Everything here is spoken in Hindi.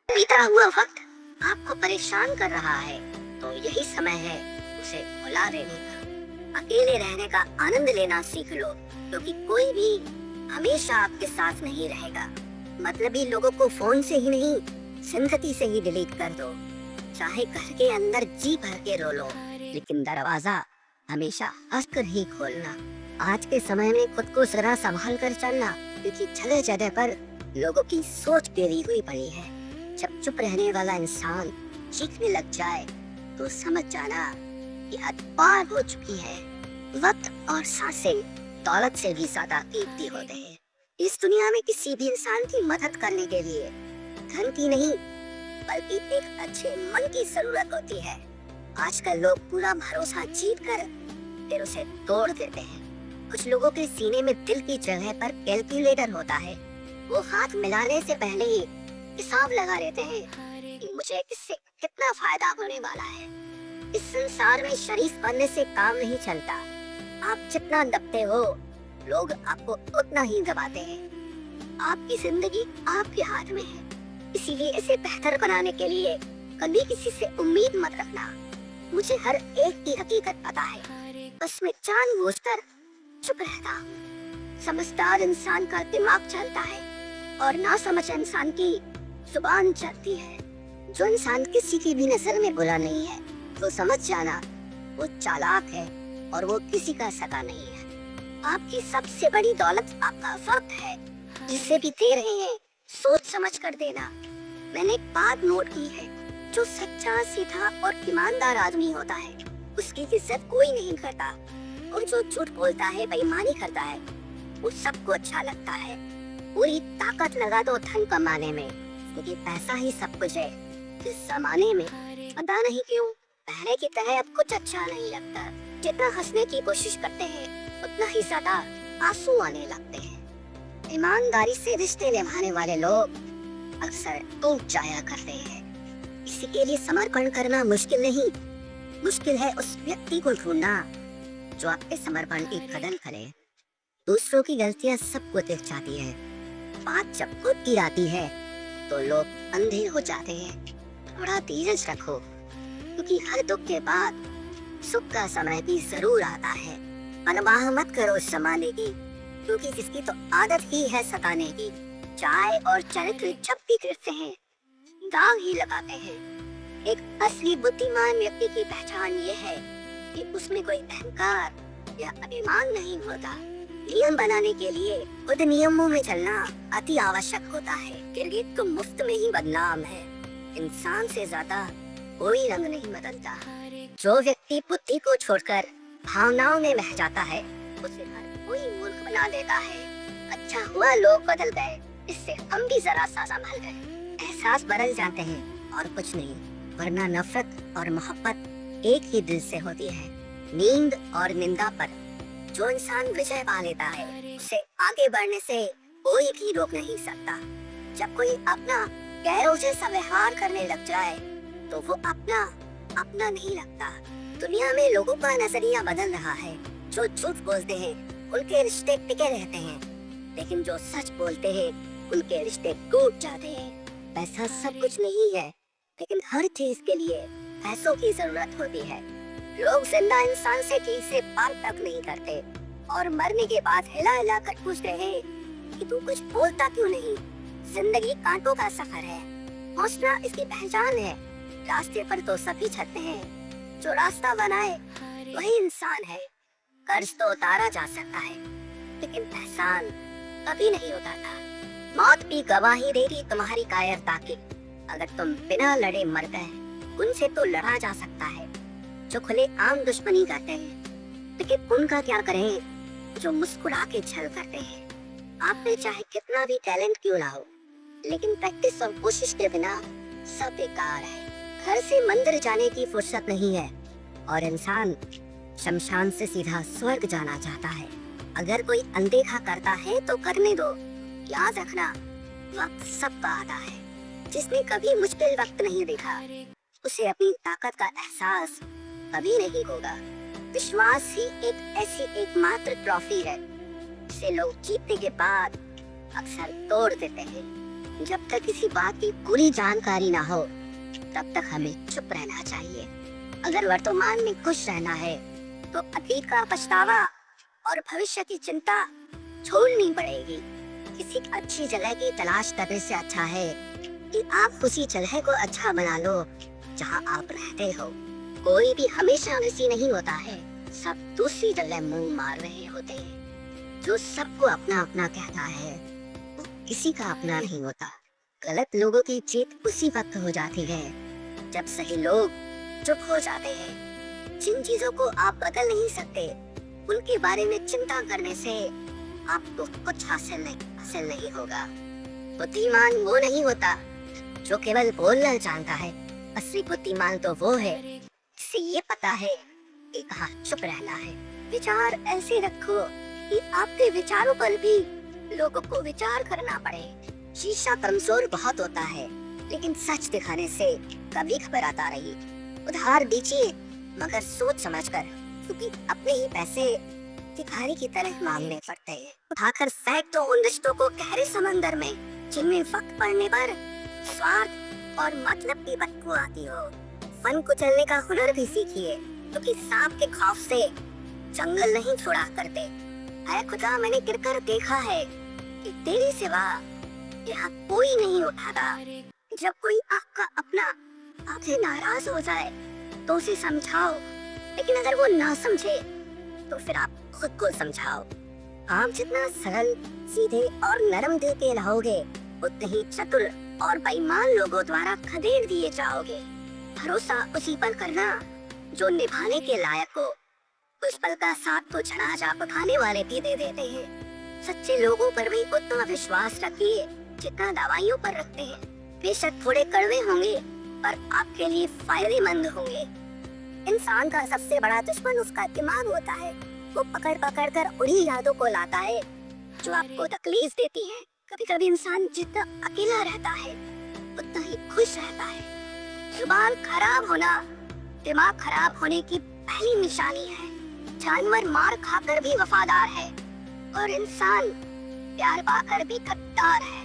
बीता हुआ वक्त आपको परेशान कर रहा है तो यही समय है उसे भुला देने का। अकेले रहने का आनंद लेना सीख लो, क्योंकि कोई भी हमेशा आपके साथ नहीं रहेगा। मतलबी लोगों को फोन से ही नहीं, जिंदगी से ही डिलीट कर दो। चाहे घर के अंदर जी भर के रो लो, लेकिन दरवाजा हमेशा हंसकर ही खोलना। आज के समय में खुद को जरा संभाल कर चलना, क्योंकि जगह जगह पर लोगों की सोच गिरी हुई पड़ी है। जब चुप रहने वाला इंसान चीखने लग जाए तो समझ जाना कि हद पार हो चुकी है। वक्त और सांसें दौलत से भी ज्यादा कीमती होते हैं। इस दुनिया में किसी भी इंसान की मदद करने के लिए धन की नहीं, बल्कि एक अच्छे मन की जरूरत होती है। आजकल लोग पूरा भरोसा जीत कर फिर उसे तोड़ देते हैं। कुछ लोगों के सीने में दिल की जगह पर कैलकुलेटर होता है। वो हाथ मिलाने से पहले ही हिसाब लगा लेते हैं कि मुझे इससे कितना फायदा होने वाला है। इस संसार में शरीफ बनने से काम नहीं चलता। आप जितना दबते हो, लोग आपको उतना ही दबाते हैं। आपकी जिंदगी आपके हाथ में है, इसीलिए इसे बेहतर बनाने के लिए कभी किसी से उम्मीद मत रखना। मुझे हर एक की हकीकत पता है, बस मैं जानबूझकर चुप रहता हूँ। समझदार इंसान का दिमाग चलता है और ना समझ इंसान की जुबान चलती है। जो इंसान किसी की भी नजर में बुरा नहीं है, वो समझ जाना वो चालाक है और वो किसी का सगा नहीं है। आपकी सबसे बड़ी दौलत आपका वक्त है। जिससे भी दे रहे हैं, सोच समझ कर देना। मैंने एक बात नोट की है, जो सच्चा, सीधा और ईमानदार आदमी होता है, उसकी इज्जत कोई नहीं करता। और जो झूठ बोलता है, बेईमानी करता है, वो सबको अच्छा लगता है। पूरी ताकत लगा दो धन कमाने में, क्योंकि पैसा ही सब कुछ है। इस जमाने में पता नहीं क्यों पहले की तरह अब कुछ अच्छा नहीं लगता। जितना हंसने की कोशिश करते हैं, उतना ही ज्यादा आंसू आने लगते हैं। ईमानदारी से रिश्ते निभाने वाले लोग अक्सर टूट जाया करते हैं। किसी के लिए समर्पण करना मुश्किल नहीं, मुश्किल है उस व्यक्ति को ढूंढना जो आपके समर्पण की कदर करे। दूसरों की गलतियां सबको दिख जाती है, बात जब खुद की आती है तो लोग अंधे हो जाते हैं। थोड़ा धीरज रखो, क्योंकि हर दुख के बाद सुख का समय भी जरूर आता है। परवाह मत करो जमाने की, क्योंकि जिसकी तो आदत ही है सताने की। चाय और चरित्र जब भी गिरते हैं, दाग ही लगाते हैं। एक असली बुद्धिमान व्यक्ति की पहचान ये है कि उसमें कोई अहंकार या अभिमान नहीं होता। नियम बनाने के लिए खुद नियमों में चलना अति आवश्यक होता है। क्रिकेट तो मुफ्त में ही बदनाम है। इंसान से ज्यादा कोई रंग नहीं बदलता। जो व्यक्ति बुद्धि को छोड़कर भावनाओं में बह जाता है, उसे हर कोई मूर्ख बना देता है। अच्छा हुआ लोग बदल गए, इससे हम भी जरा सा संभल गए। एहसास बदल जाते हैं और कुछ नहीं, वरना नफरत और मोहब्बत एक ही दिल से होती है। नींद और निंदा पर जो इंसान विजय पा लेता है, उसे आगे बढ़ने से कोई भी रोक नहीं सकता। जब कोई अपना गैरों जैसा व्यवहार करने लग जाए, तो वो अपना नहीं लगता। दुनिया में लोगों का नजरिया बदल रहा है। जो झूठ बोलते हैं, उनके रिश्ते टिके रहते हैं, लेकिन जो सच बोलते हैं, उनके रिश्ते टूट जाते हैं। पैसा सब कुछ नहीं है, लेकिन हर चीज के लिए पैसों की जरूरत होती है। लोग जिंदा इंसान से ठीक से बात तक नहीं करते और मरने के बाद हिला हिला कर पूछते हैं कि तू कुछ बोलता क्यों नहीं। जिंदगी कांटों का सफर है, हौसला इसकी पहचान है। रास्ते पर तो सभी चलते हैं, जो रास्ता बनाए वही इंसान है। कर्ज तो उतारा जा सकता है, लेकिन एहसान कभी नहीं उतारता। मौत भी गवाही देगी तुम्हारी कायरता की। अगर तुम बिना लड़े मर गए, उनसे तो लड़ा जा सकता है जो खुले आम दुश्मनी करते हैं, लेकिन उनका क्या करें जो मुस्कुरा के छल करते हैं। आप में चाहे कितना भी टैलेंट क्यों ना हो, लेकिन प्रैक्टिस और कोशिश के बिना सब बेकार है। घर से मंदिर जाने की फुर्सत नहीं है और इंसान शमशान से सीधा स्वर्ग जाना चाहता है। अगर कोई अनदेखा करता है तो करने दो। याद रखना, वक्त सबका आता है। जिसने कभी मुश्किल वक्त नहीं देखा, उसे अपनी ताकत का एहसास कभी नहीं होगा। विश्वास ही एक ऐसी एकमात्र ट्रॉफी है जिसे लोग जीतने के बाद अक्सर तोड़ देते हैं। जब तक किसी बात की पूरी जानकारी ना हो तब तक हमें चुप रहना चाहिए। अगर वर्तमान में खुश रहना है तो अतीत का पछतावा और भविष्य की चिंता छोड़नी पड़ेगी। किसी अच्छी जगह की तलाश करने से अच्छा है कि आप उसी जगह को अच्छा बना लो जहां आप रहते हो। कोई भी हमेशा वैसी नहीं होता है, सब दूसरी जगह मुंह मार रहे होते हैं। जो सबको अपना अपना कहता है वो किसी का अपना नहीं होता। गलत लोगों की जीत उसी वक्त हो जाती है जब सही लोग चुप हो जाते हैं। जिन चीजों को आप बदल नहीं सकते उनके बारे में चिंता करने से आपको कुछ हासिल नहीं होगा। बुद्धिमान वो नहीं होता जो केवल बोलना जानता है, असली बुद्धिमान तो वो है जिसे ये पता है कि कहाँ चुप रहना है। विचार ऐसे रखो कि आपके विचारों पर भी लोगों को विचार करना पड़े। शीशा कमजोर बहुत होता है लेकिन सच दिखाने से कभी घबराता नहीं। उधार दीजिए मगर सोच समझकर, क्योंकि अपने ही पैसे भिखारी की तरह मांगने पड़ते हैं। उठाकर फेंक दो उन रिश्तों को गहरे समंदर में जिनमें वक्त पड़ने पर स्वार्थ और मतलब की बदबू आती हो। फन कुचलने का हुनर भी सीखिए, क्योंकि सांप के खौफ से जंगल नहीं छोड़ा करते। ऐ खुदा, मैंने गिरकर देखा है कि तेरे सिवा यहाँ कोई नहीं उठाता। जब कोई आपका अपना आपसे नाराज हो जाए तो उसे समझाओ, लेकिन अगर वो ना समझे तो फिर आप खुद को समझाओ। आप जितना सरल, सीधे और नरम दिल के रहोगे उतने ही चतुर और बेईमान लोगों द्वारा खदेड़ दिए जाओगे। भरोसा उसी पर करना जो निभाने के लायक हो। उस पल का साथ तो जनाजा पकाने वाले भी दे देते हैं। सच्चे लोगों पर भी उतना विश्वास रखिए जितना दवाइयों पर रखते हैं। बेशक थोड़े कड़वे होंगे पर आपके लिए फायदेमंद होंगे। इंसान का सबसे बड़ा दुश्मन उसका दिमाग होता है। वो पकड़ पकड़ कर उन्हीं यादों को लाता है जो आपको तकलीफ देती है। कभी कभी इंसान जितना अकेला रहता है उतना ही खुश रहता है। जुबान खराब होना दिमाग खराब होने की पहली निशानी है। जानवर मार खाकर भी वफादार है और इंसान प्यार पाकर भी गद्दार है।